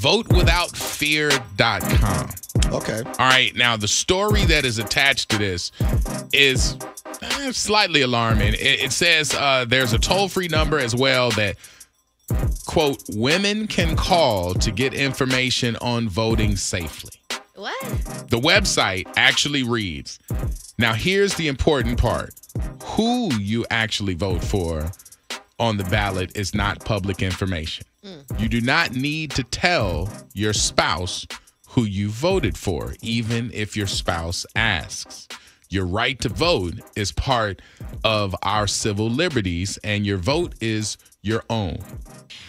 votewithoutfear.com. Okay. All right. Now, the story that is attached to this is slightly alarming. It says there's a toll-free number as well that, quote, women can call to get information on voting safely. What? The website actually reads, now here's the important part. Who you actually vote for on the ballot is not public information. You do not need to tell your spouse who you voted for, even if your spouse asks. Your right to vote is part of our civil liberties, and your vote is your own.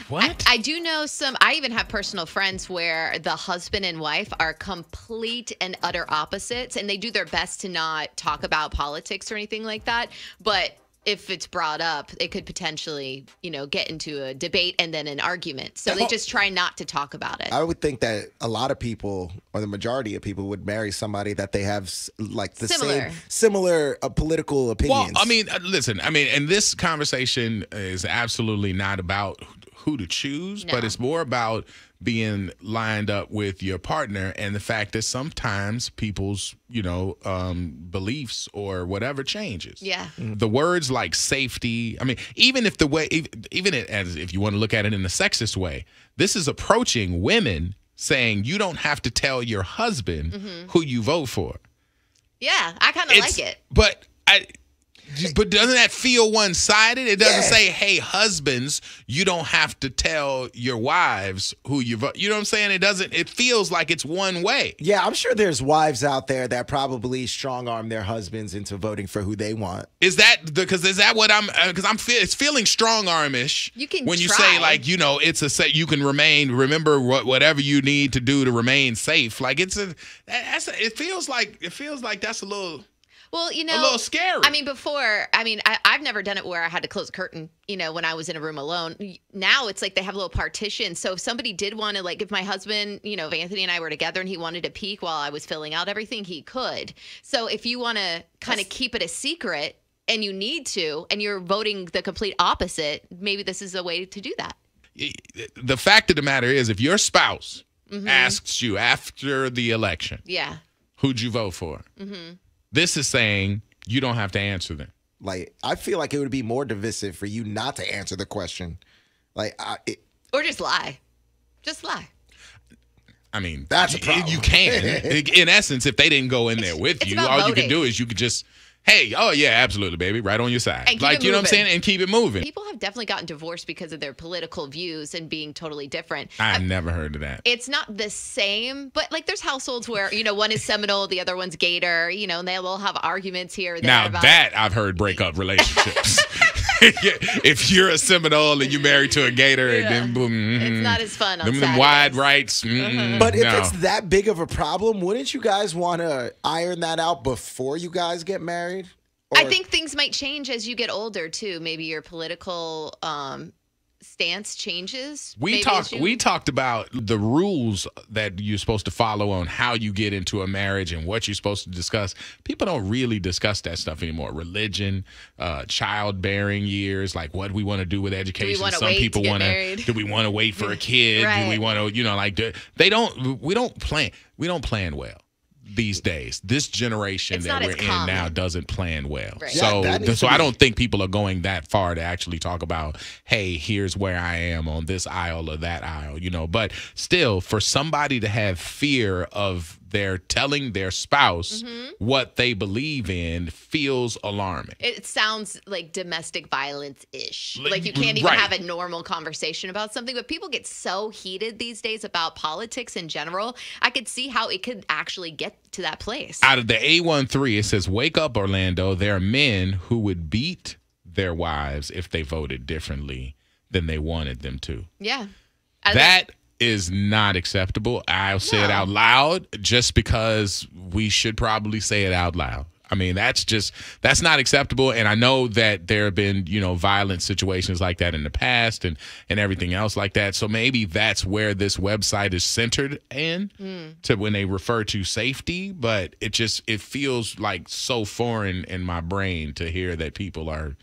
What? I do know I even have personal friends where the husband and wife are complete and utter opposites, and they do their best to not talk about politics or anything like that. But if it's brought up, it could potentially, get into a debate and then an argument. So they just try not to talk about it. I would think that a lot of people, or the majority of people, would marry somebody that they have like the similar political opinions. Well, I mean, listen, and this conversation is absolutely not about who to choose, but it's more about being lined up with your partner and the fact that sometimes people's, beliefs or whatever changes. Yeah. The words like safety, even if if you want to look at it in a sexist way, this is approaching women saying you don't have to tell your husband who you vote for. Yeah, I kind of like it. But doesn't that feel one-sided? It doesn't say, hey, husbands, you don't have to tell your wives who you vote. You know what I'm saying? It feels like it's one way. Yeah, I'm sure there's wives out there that probably strong-arm their husbands into voting for who they want. Is that what it's feeling strong-armish. You can when you try. say, like, you can remember whatever you need to do to remain safe. Like it feels like that's a little... Well, a little scary. I've never done it where I had to close a curtain, when I was in a room alone. Now it's like they have little partitions. So if somebody did want to, like, if my husband, if Anthony and I were together and he wanted to peek while I was filling out everything, he could. So if you want to kind of keep it a secret and you need to, and you're voting the complete opposite, maybe this is a way to do that. The fact of the matter is, if your spouse asks you after the election, who'd you vote for? This is saying you don't have to answer them. Like, I feel like it would be more divisive for you not to answer the question. Or just lie. Just lie. That's a problem. You can. In essence, if they didn't go in there with you, all you can do is you could just, hey, oh yeah, absolutely, baby, right on your side. And keep it you know what I'm moving. saying? And keep it moving. People have definitely gotten divorced because of their political views and being totally different. I've never heard of that. It's not the same, but like there's households where, one is Seminole, the other one's Gator, and they will have arguments here or there. Now that I've heard break up relationships. If you're a Seminole and you're married to a Gator, and then boom, it's not as fun on them wide rights. But if it's that big of a problem, wouldn't you guys want to iron that out before you guys get married? I think things might change as you get older too. Maybe your political stance changes. We talked about the rules that you're supposed to follow on how you get into a marriage and what you're supposed to discuss. People don't really discuss that stuff anymore. Religion, childbearing years, like what we want to do with education. Some people want to. Do we want to wait for a kid? Right. Do we want to? We don't plan well these days. This generation that we're in now doesn't plan well. Right. So I don't think people are going that far to actually talk about, hey, here's where I am on this aisle or that aisle, but still, for somebody to have fear of their telling their spouse what they believe in feels alarming. It sounds like domestic violence-ish. Like you can't even have a normal conversation about something, but people get so heated these days about politics in general. I could see how it could actually get to that place. Out of the A13, it says, wake up, Orlando. There are men who would beat their wives if they voted differently than they wanted them to. Yeah. That is not acceptable. I'll say it out loud just because we should probably say it out loud. That's not acceptable. And I know that there have been, violent situations like that in the past and everything else like that. So maybe that's where this website is centered in to when they refer to safety. But it feels like so foreign in my brain to hear that people are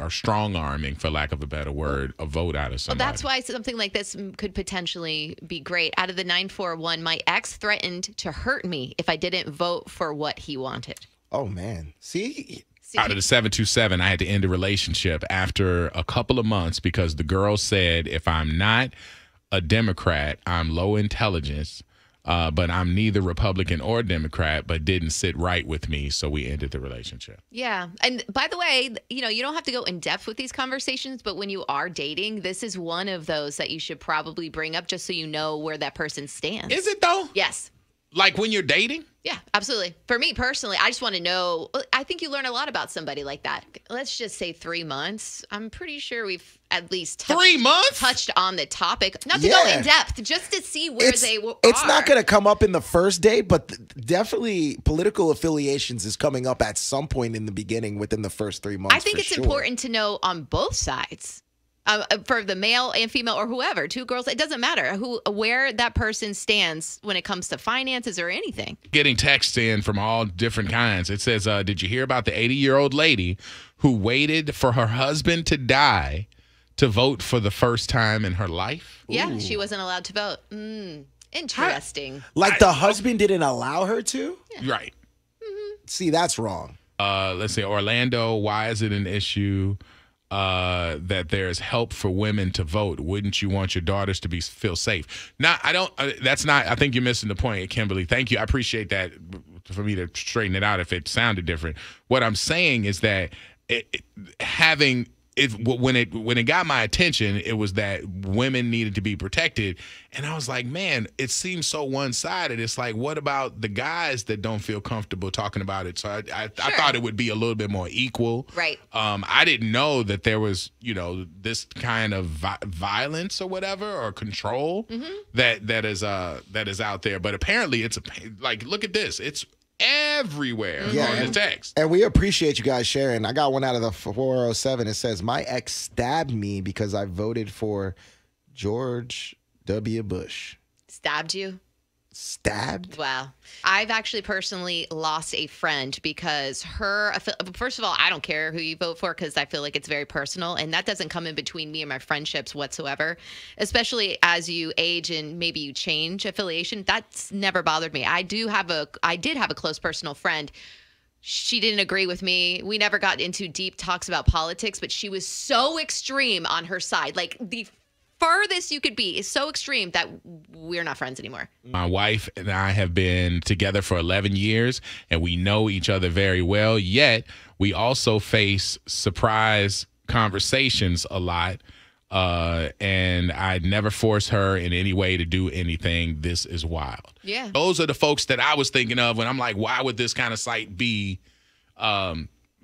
strong arming, for lack of a better word, a vote out of somebody. Well, that's why something like this could potentially be great. Out of the 941, my ex threatened to hurt me if I didn't vote for what he wanted. Oh, man. See? Out of the 727, I had to end a relationship after a couple of months because the girl said, if I'm not a Democrat, I'm low intelligence, but I'm neither Republican or Democrat, but didn't sit right with me, so we ended the relationship. Yeah. And by the way, you don't have to go in depth with these conversations, but when you are dating, this is one of those that you should probably bring up just so you know where that person stands. Is it, though? Yes. Like when you're dating? Yeah, absolutely. For me personally, I just want to know. I think you learn a lot about somebody like that. Let's just say 3 months. I'm pretty sure we've at least 3 months touched on the topic. Not to go in depth, just to see where they are. It's not going to come up in the first date, but definitely political affiliations is coming up at some point in the beginning within the first 3 months. I think it's important to know on both sides. For the male and female or whoever, two girls, it doesn't matter where that person stands when it comes to finances or anything. Getting texts in from all different kinds. It says, did you hear about the 80-year-old lady who waited for her husband to die to vote for the first time in her life? Yeah, Ooh. she wasn't allowed to vote. Interesting. Like the husband didn't allow her to? Yeah. Right. Mm-hmm. See, that's wrong. Let's see, Orlando, why is it an issue that there's help for women to vote? Wouldn't you want your daughters to feel safe? Now, I think you're missing the point, Kimberly. Thank you. I appreciate that for me to straighten it out if it sounded different. What I'm saying is that when it got my attention, it was that women needed to be protected. And I was like, man, it seems so one-sided. It's like, what about the guys that don't feel comfortable talking about it? So I thought it would be a little bit more equal. Right. I didn't know that there was, this kind of violence or whatever, or control that is out there. But apparently it's look at this. It's everywhere on the text. And we appreciate you guys sharing. I got one out of the 407. It says, my ex stabbed me because I voted for George W. Bush. Stabbed you? Stabbed? Wow. I've actually personally lost a friend because first of all, I don't care who you vote for because I feel like it's very personal, and that doesn't come in between me and my friendships whatsoever, especially as you age and maybe you change affiliation. That's never bothered me. I did have a close personal friend. She didn't agree with me. We never got into deep talks about politics, but she was so extreme on her side. Like the farthest you could be is so extreme that we're not friends anymore. My wife and I have been together for 11 years, and we know each other very well, yet we also face surprise conversations a lot, and I never force her in any way to do anything. This is wild. Yeah. Those are the folks that I was thinking of when I'm like, why would this kind of site be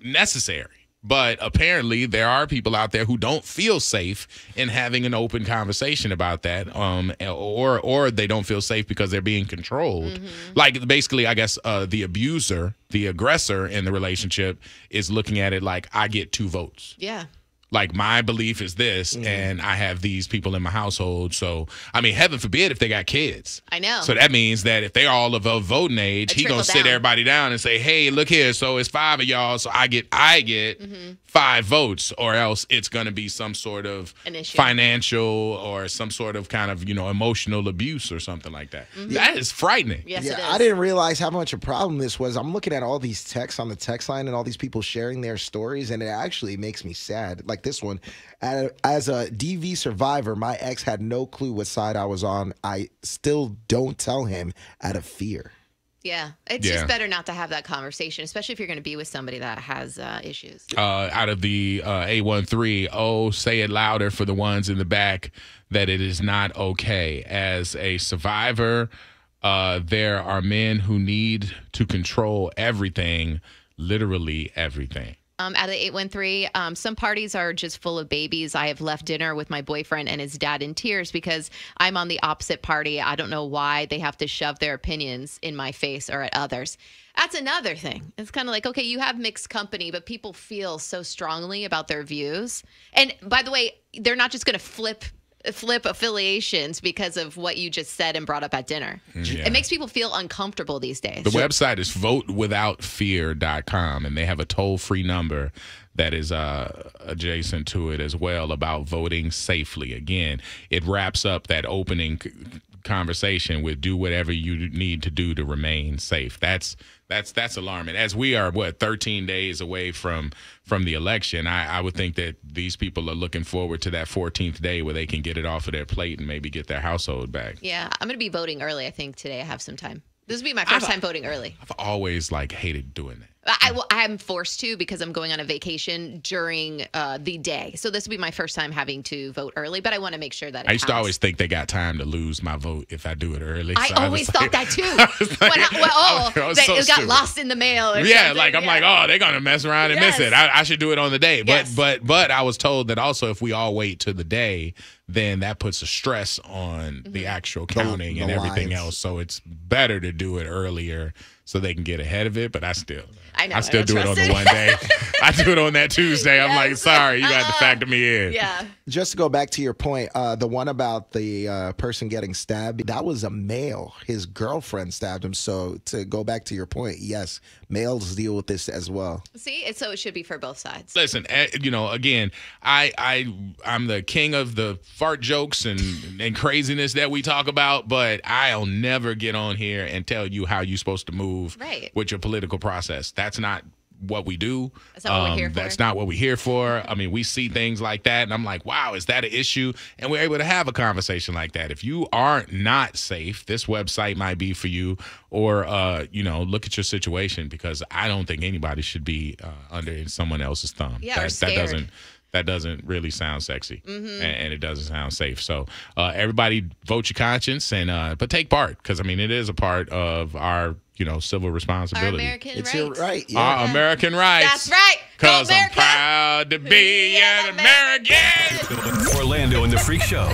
necessary? But apparently there are people out there who don't feel safe in having an open conversation about that, or they don't feel safe because they're being controlled. Like basically, I guess the abuser, the aggressor in the relationship is looking at it like, I get 2 votes. Yeah. Like, my belief is this, and I have these people in my household. So, I mean, heaven forbid if they got kids. I know. So that means that if they're all of a voting age, he's going to sit everybody down and say, hey, look here, so it's 5 of y'all, so I get 5 votes, or else it's going to be some sort of financial or some sort of kind of, emotional abuse or something like that. That is frightening. Yes, it is. I didn't realize how much a problem this was. I'm looking at all these texts on the text line and all these people sharing their stories, and it actually makes me sad. Like this one, as a DV survivor, my ex had no clue what side I was on. I still don't tell him out of fear. Yeah, it's just better not to have that conversation, especially if you're going to be with somebody that has issues. Out of the A13, say it louder for the ones in the back that it is not okay. As a survivor, there are men who need to control everything, literally everything. Out of the 813, some parties are just full of babies. I have left dinner with my boyfriend and his dad in tears because I'm on the opposite party. I don't know why they have to shove their opinions in my face or at others. That's another thing. It's kind of like, okay, you have mixed company, but people feel so strongly about their views. And by the way, they're not just going to flip flip affiliations because of what you just said and brought up at dinner. Yeah. It makes people feel uncomfortable these days. The website is votewithoutfear.com, and they have a toll-free number that is adjacent to it as well about voting safely. Again, it wraps up that opening conversation with do whatever you need to do to remain safe. That's alarming. As we are 13 days away from the election, I would think that these people are looking forward to that 14th day where they can get it off of their plate and maybe get their household back. Yeah, I'm going to be voting early. I think today I have some time. This will be my first time voting early. I've always hated doing that. I'm forced to because I'm going on a vacation during the day. So this will be my first time having to vote early, but I want to make sure that it I used to counts. always think they got time to lose my vote if I do it early. I So always thought that too. It got stupid. lost in the mail or Yeah, something. I'm like, oh, they're going to mess around and miss it. I should do it on the day. Yes. But I was told that also if we all wait to the day, then that puts a stress on the actual counting and everything lines. else. So it's better to do it earlier so they can get ahead of it. But I still don't do it on trust the one day. I do it on that Tuesday. I'm like, sorry, you got to factor me in. Yeah. Just to go back to your point, the one about the person getting stabbed, that was a male. His girlfriend stabbed him. So to go back to your point, yes, males deal with this as well. See, so it should be for both sides. Listen, again, I'm the king of the fart jokes and craziness that we talk about, but I'll never get on here and tell you how you're supposed to move with your political process. That's not what we do. That's not what we're here for. That's not what we're here for. I mean, we see things like that, and I'm like, wow, is that an issue? And we're able to have a conversation like that. If you are not safe, this website might be for you, or look at your situation, because I don't think anybody should be under someone else's thumb. Yeah, or scared. That doesn't really sound sexy, and it doesn't sound safe. So everybody vote your conscience, but take part, because, I mean, it is a part of our, civil responsibility. Our American It's rights. your right. Yeah. Our American rights. That's right. Go Because I'm America. proud to be an American. Orlando and the Freak Show.